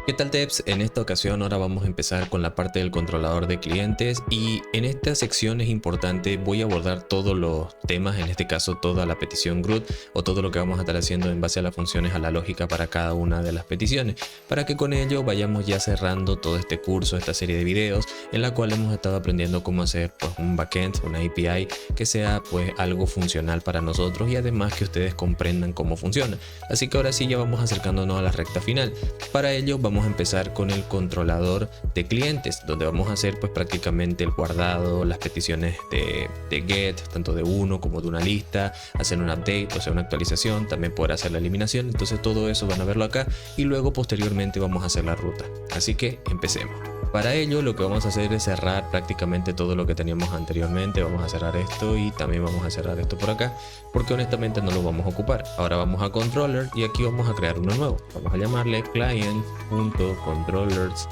¿Qué tal, Devs? En esta ocasión ahora vamos a empezar con la parte del controlador de clientes y en esta sección es importante, voy a abordar todos los temas, en este caso toda la petición GRUD o todo lo que vamos a estar haciendo en base a las funciones, a la lógica para cada una de las peticiones, para que con ello vayamos ya cerrando todo este curso, esta serie de videos en la cual hemos estado aprendiendo cómo hacer pues, un backend, una API que sea pues algo funcional para nosotros y además que ustedes comprendan cómo funciona. Así que ahora sí ya vamos acercándonos a la recta final. Para ello vamos a empezar con el controlador de clientes, donde vamos a hacer pues prácticamente el guardado, las peticiones de get, tanto de uno como de una lista, hacer un update, o sea una actualización, también poder hacer la eliminación. Entonces todo eso van a verlo acá y luego posteriormente vamos a hacer la ruta. Así que empecemos. Para ello lo que vamos a hacer es cerrar prácticamente todo lo que teníamos anteriormente. Vamos a cerrar esto y también vamos a cerrar esto por acá, porque honestamente no lo vamos a ocupar. Ahora vamos a controller y aquí vamos a crear uno nuevo. Vamos a llamarle client.controllers.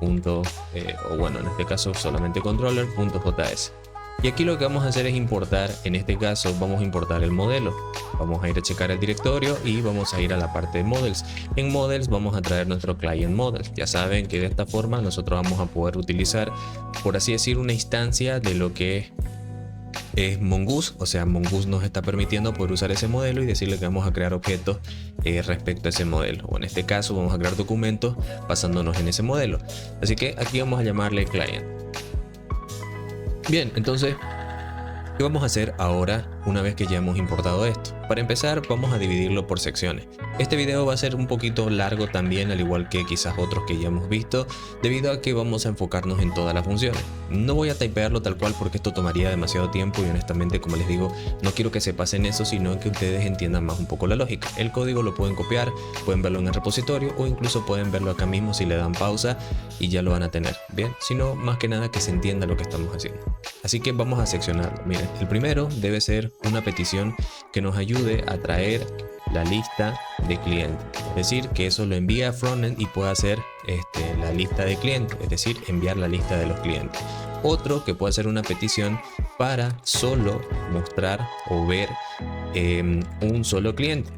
O bueno, en este caso solamente controller.js. Y aquí lo que vamos a hacer es importar, en este caso vamos a importar el modelo. Vamos a ir a checar el directorio y vamos a ir a la parte de models. En models vamos a traer nuestro client model. Ya saben que de esta forma nosotros vamos a poder utilizar, por así decir, una instancia de lo que es Mongoose. O sea, Mongoose nos está permitiendo poder usar ese modelo y decirle que vamos a crear objetos respecto a ese modelo. O en este caso vamos a crear documentos basándonos en ese modelo. Así que aquí vamos a llamarle client. Bien, entonces, ¿qué vamos a hacer ahora una vez que ya hemos importado esto? Para empezar, vamos a dividirlo por secciones. Este video va a ser un poquito largo también, al igual que quizás otros que ya hemos visto, debido a que vamos a enfocarnos en todas las funciones. No voy a typearlo tal cual porque esto tomaría demasiado tiempo y honestamente, como les digo, no quiero que se pasen eso, sino que ustedes entiendan más un poco la lógica. El código lo pueden copiar, pueden verlo en el repositorio o incluso pueden verlo acá mismo si le dan pausa y ya lo van a tener. Bien, sino más que nada que se entienda lo que estamos haciendo. Así que vamos a seccionarlo. Miren, el primero debe ser una petición que nos ayude a traer la lista de clientes, es decir, que eso lo envía a frontend y pueda hacer la lista de clientes, es decir, enviar la lista de los clientes. Otro que puede ser una petición para solo mostrar o ver un solo cliente,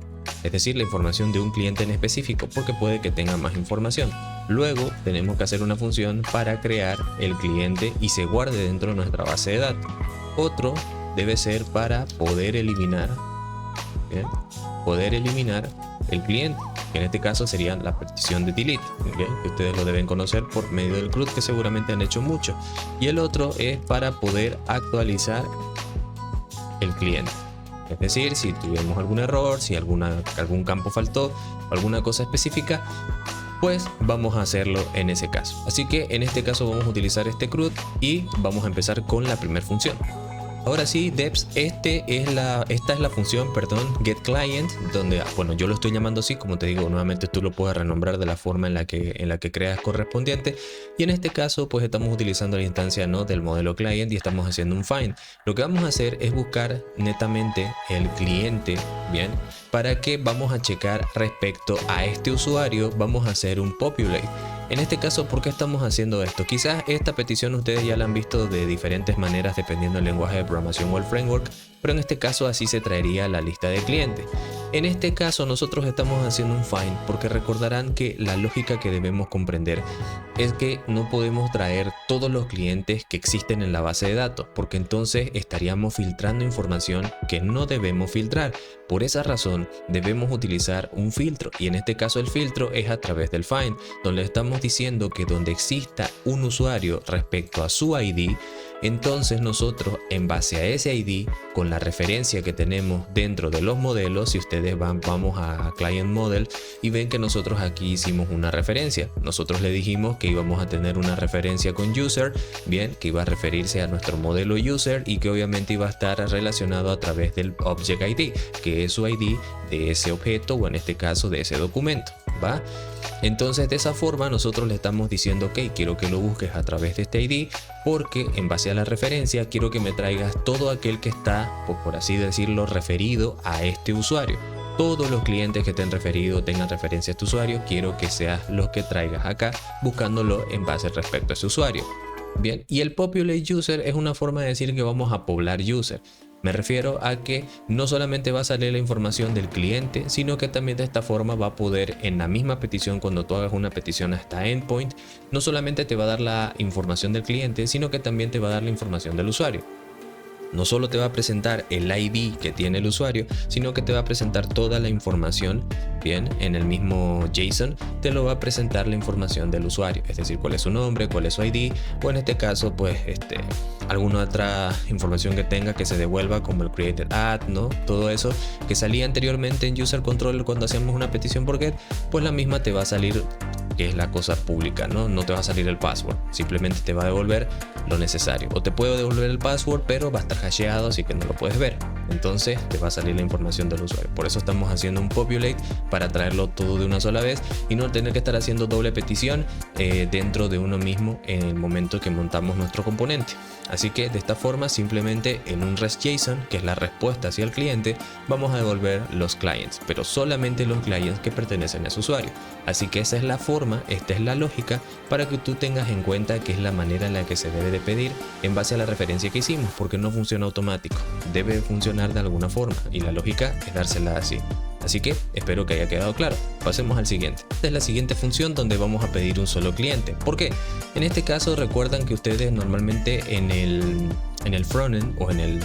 es decir, la información de un cliente en específico, porque puede que tenga más información. Luego tenemos que hacer una función para crear el cliente y se guarde dentro de nuestra base de datos. Otro debe ser para poder eliminar, ¿bien? Poder eliminar el cliente, que en este caso sería la petición de delete, ¿bien? Que ustedes lo deben conocer por medio del CRUD, que seguramente han hecho mucho. Y el otro es para poder actualizar el cliente. Es decir, si tuvimos algún error, si algún campo faltó, alguna cosa específica, pues vamos a hacerlo en ese caso. Así que en este caso vamos a utilizar este CRUD y vamos a empezar con la primera función. Ahora sí, devs, esta es la función, perdón, getClient, donde, bueno, yo lo estoy llamando así, como te digo, nuevamente tú lo puedes renombrar de la forma en la que creas correspondiente. Y en este caso, pues estamos utilizando la instancia, ¿no?, del modelo client y estamos haciendo un find. Lo que vamos a hacer es buscar netamente el cliente, ¿bien? Para que vamos a checar respecto a este usuario, vamos a hacer un populate. En este caso, ¿por qué estamos haciendo esto? Quizás esta petición ustedes ya la han visto de diferentes maneras dependiendo del lenguaje de programación o el framework, pero en este caso así se traería la lista de clientes. En este caso nosotros estamos haciendo un find porque recordarán que la lógica que debemos comprender es que no podemos traer todos los clientes que existen en la base de datos, porque entonces estaríamos filtrando información que no debemos filtrar. Por esa razón debemos utilizar un filtro, y en este caso el filtro es a través del find, donde estamos diciendo que donde exista un usuario respecto a su ID, entonces nosotros en base a ese ID, con la referencia que tenemos dentro de los modelos, si ustedes vamos a Client Model y ven que nosotros aquí hicimos una referencia, nosotros le dijimos que íbamos a tener una referencia con user, bien, que iba a referirse a nuestro modelo user y que obviamente iba a estar relacionado a través del Object ID, que es su ID de ese objeto o en este caso de ese documento, ¿va? Entonces de esa forma nosotros le estamos diciendo, ok, quiero que lo busques a través de este ID porque en base a la referencia quiero que me traigas todo aquel que está, pues, por así decirlo, referido a este usuario. Todos los clientes que estén referidos, tengan referencia a este usuario, quiero que seas los que traigas acá buscándolo en base respecto a ese usuario. Bien, y el populate user es una forma de decir que vamos a poblar user. Me refiero a que no solamente va a salir la información del cliente, sino que también de esta forma va a poder en la misma petición, cuando tú hagas una petición a esta endpoint, no solamente te va a dar la información del cliente, sino que también te va a dar la información del usuario. No solo te va a presentar el ID que tiene el usuario, sino que te va a presentar toda la información, bien, en el mismo JSON te lo va a presentar la información del usuario, es decir, cuál es su nombre, cuál es su ID, o en este caso, pues, alguna otra información que tenga que se devuelva, como el created ad, ¿no? Todo eso que salía anteriormente en User Controller cuando hacíamos una petición por GET, pues la misma te va a salir, que es la cosa pública, ¿no? No te va a salir el password, simplemente te va a devolver lo necesario, o te puedo devolver el password, pero va a estar hasheado, así que no lo puedes ver. Entonces te va a salir la información del usuario. Por eso estamos haciendo un populate, para traerlo todo de una sola vez y no tener que estar haciendo doble petición dentro de uno mismo en el momento que montamos nuestro componente. Así que de esta forma, simplemente en un REST JSON, que es la respuesta hacia el cliente, vamos a devolver los clients, pero solamente los clients que pertenecen a su usuario. Así que esa es la forma, esta es la lógica, para que tú tengas en cuenta que es la manera en la que se debe de pedir en base a la referencia que hicimos, porque no funciona automático, debe funcionar de alguna forma y la lógica es dársela así. Así que espero que haya quedado claro. Pasemos al siguiente. Esta es la siguiente función donde vamos a pedir un solo cliente. ¿Por qué? En este caso recuerdan que ustedes normalmente en el frontend o en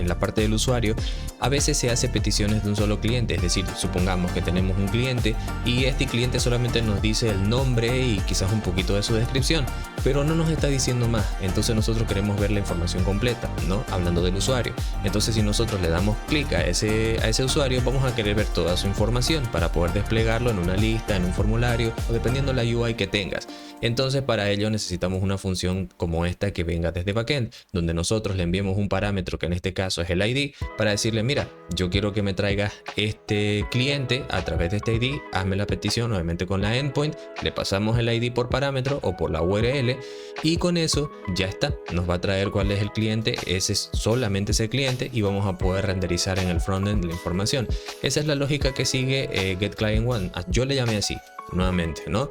la parte del usuario a veces se hace peticiones de un solo cliente, es decir, supongamos que tenemos un cliente y este cliente solamente nos dice el nombre y quizás un poquito de su descripción, pero no nos está diciendo más. Entonces nosotros queremos ver la información completa, ¿no? Hablando del usuario. Entonces si nosotros le damos clic a ese usuario, vamos a querer ver toda su información para poder desplegarlo en una lista, en un formulario o dependiendo la UI que tengas. Entonces para ello necesitamos una función como esta que venga desde backend, donde nosotros le enviemos un parámetro que en este caso es el ID, para decirle, mira, yo quiero que me traigas este cliente a través de este ID, hazme la petición obviamente con la endpoint, le pasamos el ID por parámetro o por la URL y con eso ya está, nos va a traer cuál es el cliente, ese es solamente ese cliente y vamos a poder renderizar en el frontend la información. Esa es la lógica que sigue GetClient1, yo le llamé así nuevamente, ¿no?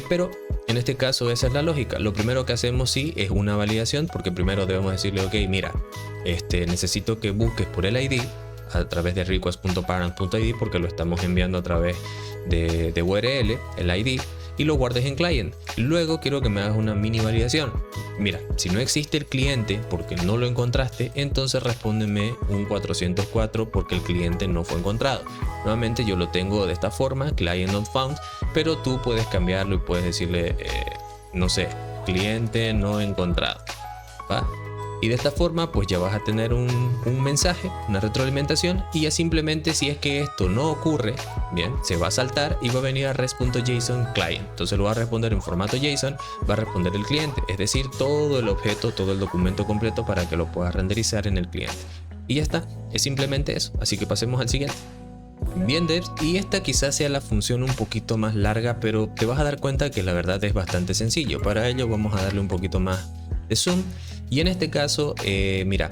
Pero en este caso esa es la lógica. Lo primero que hacemos sí es una validación, porque primero debemos decirle, ok, mira, necesito que busques por el ID a través de request.parent.id, porque lo estamos enviando a través de URL, el ID, y lo guardes en client. Luego quiero que me hagas una mini validación. Mira, si no existe el cliente porque no lo encontraste, entonces respóndeme un 404 porque el cliente no fue encontrado. Nuevamente yo lo tengo de esta forma, client not found, pero tú puedes cambiarlo y puedes decirle, no sé, cliente no encontrado, ¿va? Y de esta forma pues ya vas a tener un mensaje, una retroalimentación, y ya simplemente si es que esto no ocurre, bien, se va a saltar y va a venir a res.json client. Entonces lo va a responder en formato JSON, va a responder el cliente, es decir, todo el objeto, todo el documento completo para que lo puedas renderizar en el cliente. Y ya está, es simplemente eso. Así que pasemos al siguiente. Bien devs, y esta quizás sea la función un poquito más larga, pero te vas a dar cuenta que la verdad es bastante sencillo. Para ello vamos a darle un poquito más de zoom. Y en este caso, mira,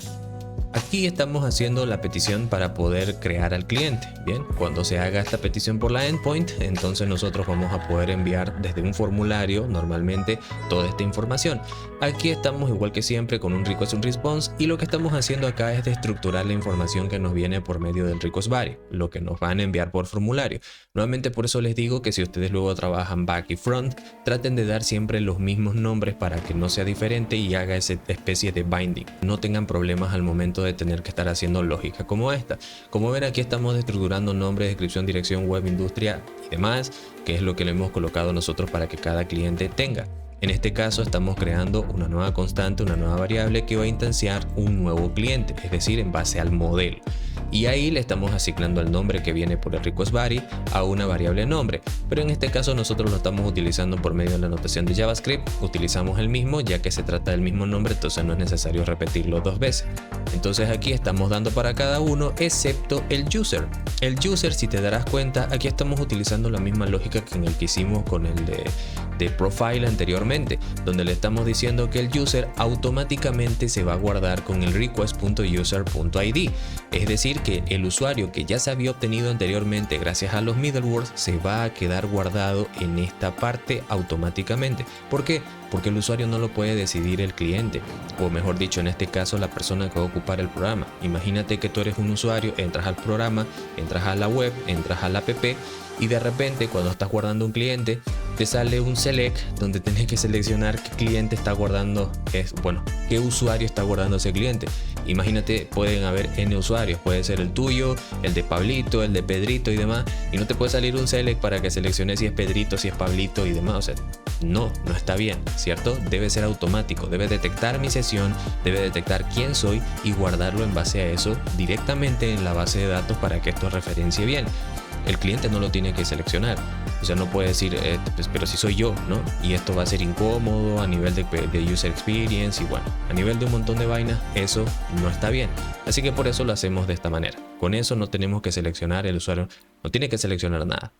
aquí estamos haciendo la petición para poder crear al cliente. Bien, cuando se haga esta petición por la endpoint, entonces nosotros vamos a poder enviar desde un formulario normalmente toda esta información. Aquí estamos igual que siempre con un request and response, y lo que estamos haciendo acá es de estructurar la información que nos viene por medio del request body, lo que nos van a enviar por formulario. Nuevamente por eso les digo que si ustedes luego trabajan back y front, traten de dar siempre los mismos nombres para que no sea diferente y haga esa especie de binding. No tengan problemas al momento de tener que estar haciendo lógica como esta. Como ven, aquí estamos estructurando nombre, descripción, dirección, web, industria y demás, que es lo que le hemos colocado nosotros para que cada cliente tenga. En este caso estamos creando una nueva constante, una nueva variable que va a instanciar un nuevo cliente, es decir, en base al modelo. Y ahí le estamos asignando el nombre que viene por el request body a una variable nombre, pero en este caso nosotros lo estamos utilizando por medio de la notación de JavaScript. Utilizamos el mismo ya que se trata del mismo nombre, entonces no es necesario repetirlo dos veces. Entonces aquí estamos dando para cada uno excepto el user. El user, si te darás cuenta, aquí estamos utilizando la misma lógica que en el que hicimos con el de de profile anteriormente, donde le estamos diciendo que el user automáticamente se va a guardar con el request.user.id. Es decir, que el usuario que ya se había obtenido anteriormente gracias a los middlewords se va a quedar guardado en esta parte automáticamente. ¿Por qué? Porque el usuario no lo puede decidir el cliente, o mejor dicho, en este caso la persona que va a ocupar el programa. Imagínate que tú eres un usuario, entras al programa, entras a la web, entras a la app y de repente cuando estás guardando un cliente te sale un select donde tienes que seleccionar qué cliente está guardando, qué usuario está guardando ese cliente. Imagínate, pueden haber n usuarios, puede ser el tuyo, el de Pablito, el de Pedrito y demás, y no te puede salir un select para que selecciones si es Pedrito, si es Pablito y demás. O sea, no está bien, ¿cierto? Debe ser automático, debe detectar mi sesión, debe detectar quién soy y guardarlo en base a eso directamente en la base de datos para que esto referencie bien. El cliente no lo tiene que seleccionar, o sea, no puede decir, pero si soy yo, ¿no? Y esto va a ser incómodo a nivel de user experience y bueno, a nivel de un montón de vainas, eso no está bien. Así que por eso lo hacemos de esta manera. Con eso no tenemos que seleccionar, el usuario no tiene que seleccionar nada.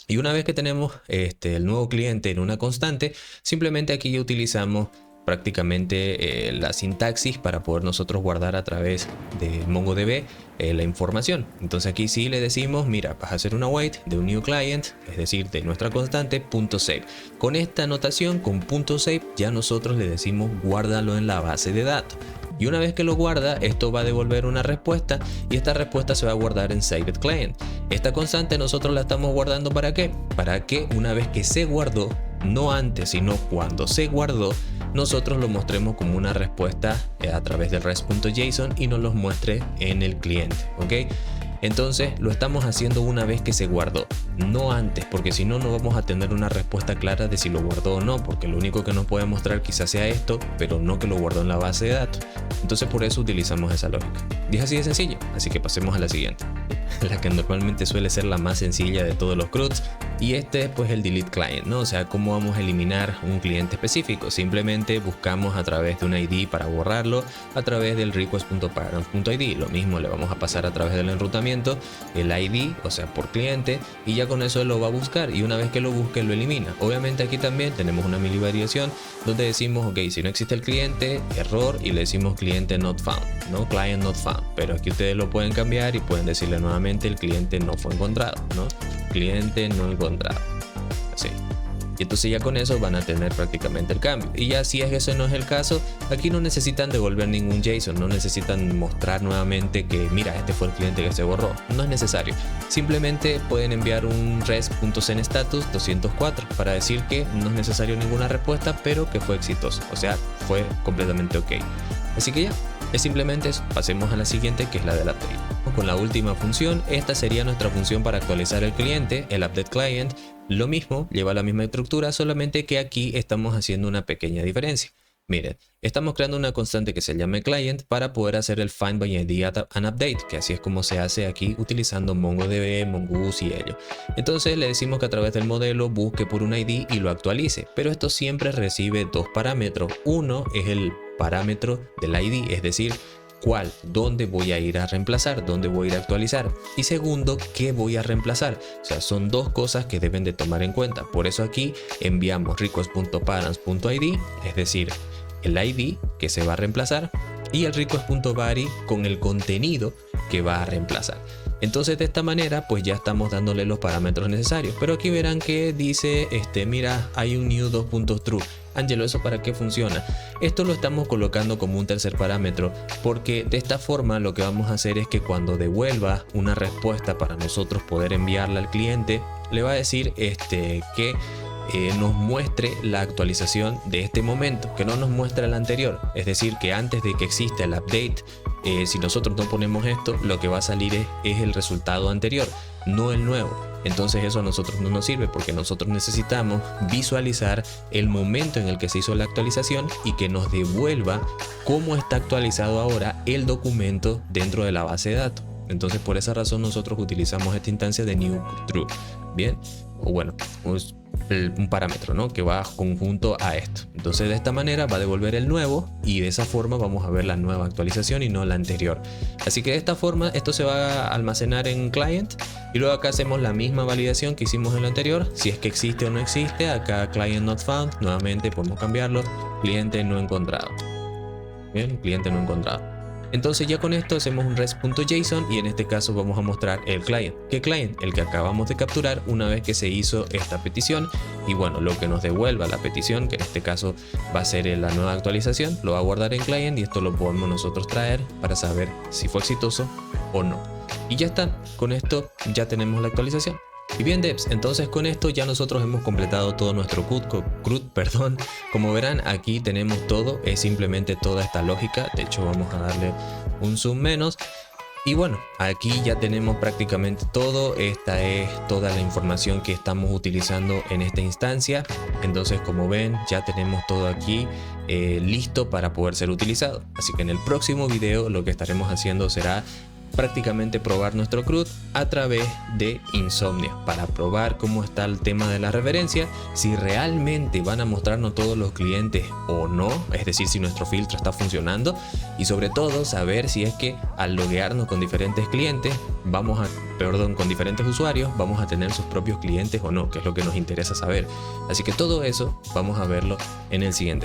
Y una vez que tenemos el nuevo cliente en una constante, simplemente aquí ya utilizamos prácticamente la sintaxis para poder nosotros guardar a través de MongoDB la información. Entonces aquí sí le decimos, mira, vas a hacer una await de un new client, es decir, de nuestra constante .save. Con esta anotación, con .save, ya nosotros le decimos guárdalo en la base de datos. Y una vez que lo guarda, esto va a devolver una respuesta y esta respuesta se va a guardar en Saved Client. Esta constante nosotros la estamos guardando ¿para qué? Para que una vez que se guardó, no antes, sino cuando se guardó, nosotros lo mostremos como una respuesta a través del REST.json y nos los muestre en el cliente, ¿ok? Entonces lo estamos haciendo una vez que se guardó, no antes, porque si no, no vamos a tener una respuesta clara de si lo guardó o no, porque lo único que nos puede mostrar quizás sea esto, pero no que lo guardó en la base de datos. Entonces por eso utilizamos esa lógica. Y es así de sencillo, así que pasemos a la siguiente, la que normalmente suele ser la más sencilla de todos los CRUDs, y este es pues el delete client, ¿no? O sea, cómo vamos a eliminar un cliente específico. Simplemente buscamos a través de un ID para borrarlo, a través del request.parent.id. Lo mismo le vamos a pasar a través del enrutamiento el ID, o sea, por cliente, y ya con eso lo va a buscar, y una vez que lo busque lo elimina. Obviamente aquí también tenemos una mili variación donde decimos, ok, si no existe el cliente, error, y le decimos cliente not found, no client not found, pero aquí ustedes lo pueden cambiar y pueden decirle nuevamente el cliente no fue encontrado, ¿no? Cliente no encontrado, así. Y entonces ya con eso van a tener prácticamente el cambio. Y ya si es que ese no es el caso, aquí no necesitan devolver ningún JSON, no necesitan mostrar nuevamente que mira, este fue el cliente que se borró. No es necesario. Simplemente pueden enviar un res.sendStatus 204 para decir que no es necesario ninguna respuesta, pero que fue exitoso. O sea, fue completamente ok. Así que ya, es simplemente eso. Pasemos a la siguiente, que es la del update. Con la última función, esta sería nuestra función para actualizar el cliente, el update client. Lo mismo, lleva la misma estructura, solamente que aquí estamos haciendo una pequeña diferencia. Miren, estamos creando una constante que se llama client para poder hacer el find by ID and update, que así es como se hace aquí utilizando MongoDB, Mongoose y ello. Entonces le decimos que a través del modelo busque por un ID y lo actualice, pero esto siempre recibe dos parámetros. Uno es el parámetro del ID, es decir, cuál, dónde voy a ir a reemplazar, dónde voy a ir a actualizar, y segundo, qué voy a reemplazar. O sea, son dos cosas que deben de tomar en cuenta. Por eso aquí enviamos request.parents.id, es decir, el ID que se va a reemplazar, y el request.body con el contenido que va a reemplazar. Entonces de esta manera pues ya estamos dándole los parámetros necesarios. Pero aquí verán que dice, mira, hay un new 2.true. Ángelo, ¿eso para qué funciona? Esto lo estamos colocando como un tercer parámetro, porque de esta forma lo que vamos a hacer es que cuando devuelva una respuesta para nosotros poder enviarla al cliente, le va a decir que nos muestre la actualización de este momento, que no nos muestre la anterior. Es decir, que antes de que exista el update, si nosotros no ponemos esto, lo que va a salir es el resultado anterior, no el nuevo. Entonces eso a nosotros no nos sirve, porque nosotros necesitamos visualizar el momento en el que se hizo la actualización y que nos devuelva cómo está actualizado ahora el documento dentro de la base de datos. Entonces por esa razón nosotros utilizamos esta instancia de new true. Bien, o bueno, pues un parámetro, ¿no?, que va conjunto a esto. Entonces de esta manera va a devolver el nuevo y de esa forma vamos a ver la nueva actualización y no la anterior. Así que de esta forma esto se va a almacenar en client y luego acá hacemos la misma validación que hicimos en lo anterior. Si es que existe o no existe, acá client not found, nuevamente podemos cambiarlo, cliente no encontrado. Bien, cliente no encontrado. Entonces ya con esto hacemos un rest.json y en este caso vamos a mostrar el client. ¿Qué client? El que acabamos de capturar una vez que se hizo esta petición. Y bueno, lo que nos devuelva la petición, que en este caso va a ser la nueva actualización, lo va a guardar en client y esto lo podemos nosotros traer para saber si fue exitoso o no. Y ya está, con esto ya tenemos la actualización. Y bien devs, entonces con esto ya nosotros hemos completado todo nuestro CRUD, perdón. Como verán, aquí tenemos todo, es simplemente toda esta lógica. De hecho vamos a darle un zoom menos. Y bueno, aquí ya tenemos prácticamente todo. Esta es toda la información que estamos utilizando en esta instancia. Entonces, como ven, ya tenemos todo aquí listo para poder ser utilizado. Así que en el próximo video lo que estaremos haciendo será prácticamente probar nuestro CRUD a través de Insomnia para probar cómo está el tema de la referencia, si realmente van a mostrarnos todos los clientes o no, es decir, si nuestro filtro está funcionando, y sobre todo saber si es que al loguearnos con diferentes clientes con diferentes usuarios vamos a tener sus propios clientes o no, que es lo que nos interesa saber. Así que todo eso vamos a verlo en el siguiente.